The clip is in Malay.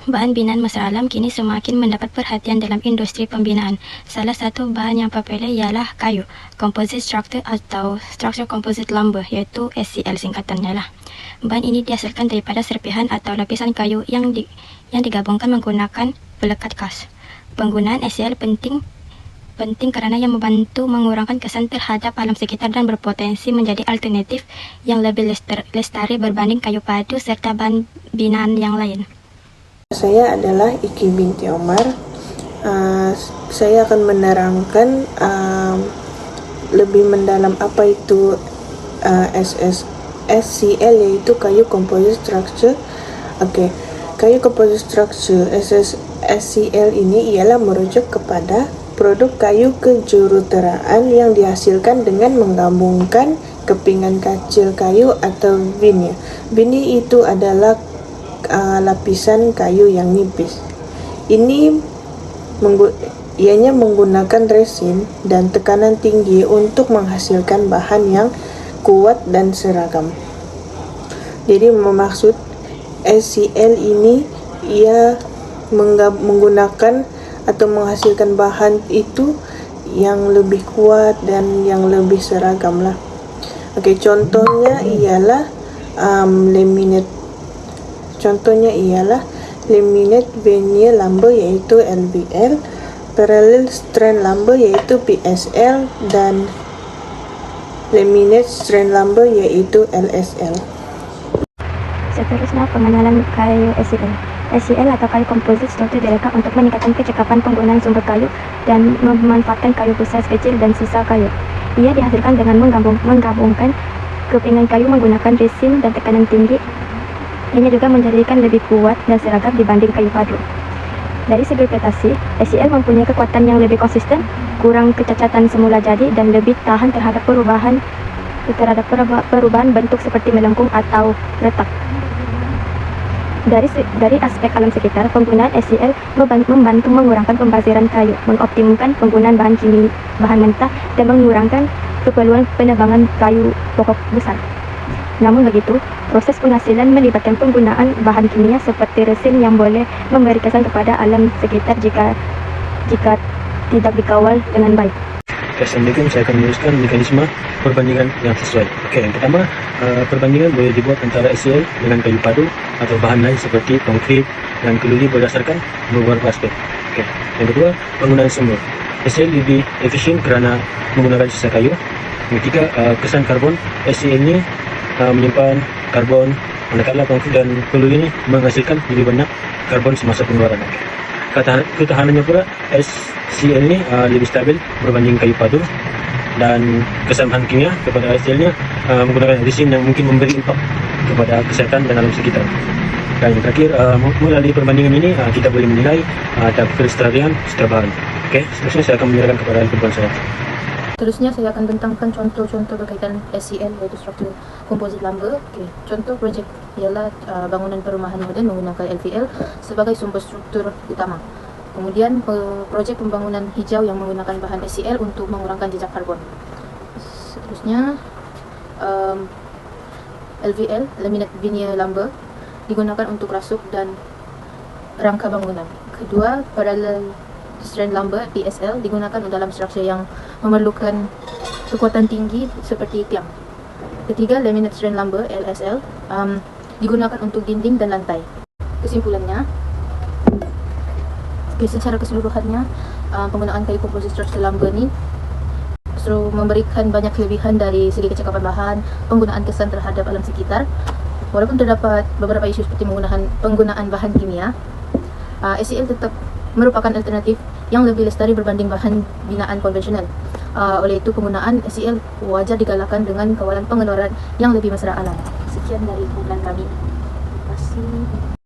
Bahan binaan mesra alam kini semakin mendapat perhatian dalam industri pembinaan. Salah satu bahan yang popular ialah kayu, Composite Structure atau Structure Composite Lumber, iaitu SCL singkatannya lah. Bahan ini dihasilkan daripada serpihan atau lapisan kayu yang digabungkan menggunakan pelekat khas. Penggunaan SCL penting kerana ia membantu mengurangkan kesan terhadap alam sekitar dan berpotensi menjadi alternatif yang lebih lestari berbanding kayu padu serta bahan binaan yang lain. Saya adalah Iki binti Omar. Saya akan menerangkan lebih mendalam apa itu SCL, yaitu kayu composite structure. Kayu composite structure SCL ini ialah merujuk kepada produk kayu kejuruteraan yang dihasilkan dengan menggabungkan kepingan kecil kayu atau veneer. Veneer itu adalah lapisan kayu yang nipis. Ianya menggunakan resin dan tekanan tinggi untuk menghasilkan bahan yang kuat dan seragam. Jadi maksud SCL ini ia menggunakan atau menghasilkan bahan itu yang lebih kuat dan yang lebih seragam lah. Contohnya ialah laminate veneer lumber, yaitu LVL, parallel strand lumber, yaitu PSL, dan laminate strand lumber, yaitu LSL. Seterusnya, pengenalan kayu SCL. SCL atau kayu composite structure direkam untuk meningkatkan kecekapan penggunaan sumber kayu dan memanfaatkan kayu besar, kecil, dan sisa kayu. Ia dihasilkan dengan menggabungkan kepingan kayu menggunakan resin dan tekanan tinggi. Ini juga menjadikan lebih kuat dan seragam dibanding kayu padu. Dari segi prestasi, SCL mempunyai kekuatan yang lebih konsisten, kurang kecacatan semula jadi, dan lebih tahan terhadap perubahan bentuk seperti melengkung atau retak. Dari aspek alam sekitar, penggunaan SCL membantu mengurangkan pembaziran kayu, mengoptimumkan penggunaan bahan mentah, dan mengurangkan keperluan penebangan kayu pokok besar. Namun begitu, proses penghasilan melibatkan penggunaan bahan kimia seperti resin yang boleh memberi kesan kepada alam sekitar jika tidak dikawal dengan baik. Assalamualaikum, saya akan meneruskan mekanisme perbandingan yang sesuai. Yang pertama, perbandingan boleh dibuat antara SCL dengan kayu padu atau bahan lain seperti konkrit dan keluli berdasarkan beberapa aspek. Yang kedua, penggunaan sumber. SCL lebih efisien kerana menggunakan sisa kayu. Yang ketiga, kesan karbon. SCL ini menyimpan karbon, manakala konkrit dan keluli ini menghasilkan lebih banyak karbon semasa pengeluaran. Ketahanannya pula, SCL ini lebih stabil berbanding kayu padu, dan kesan bahan kimia kepada SCL-nya menggunakan resin yang mungkin memberi impak kepada kesihatan dan alam sekitar. Dan yang terakhir, melalui perbandingan ini kita boleh menilai kelestarian setiap bahan. Seterusnya saya akan menyerahkan kepada ahli perempuan saya. Seterusnya saya akan bentangkan contoh-contoh berkaitan SCL, iaitu struktur composite lumber. Contoh projek ialah bangunan perumahan moden menggunakan LVL sebagai sumber struktur utama. Kemudian projek pembangunan hijau yang menggunakan bahan SCL untuk mengurangkan jejak karbon. Seterusnya, LVL, laminate veneer lumber, digunakan untuk rasuk dan rangka bangunan. Kedua, parallel strand lumber, PSL, digunakan dalam struktur yang memerlukan kekuatan tinggi seperti tiang. Ketiga, laminate strand lumber, LSL, digunakan untuk dinding dan lantai. Kesimpulannya, secara keseluruhannya, penggunaan kayu composite structure lumber ni memberikan banyak kelebihan dari segi kecekapan bahan, penggunaan kesan terhadap alam sekitar. Walaupun terdapat beberapa isu seperti penggunaan bahan kimia, SCL tetap merupakan alternatif yang lebih lestari berbanding bahan binaan konvensional. Oleh itu, penggunaan SCL wajar digalakkan dengan kawalan pengeluaran yang lebih mesra alam. Sekian dari kumpulan kami. Terima kasih.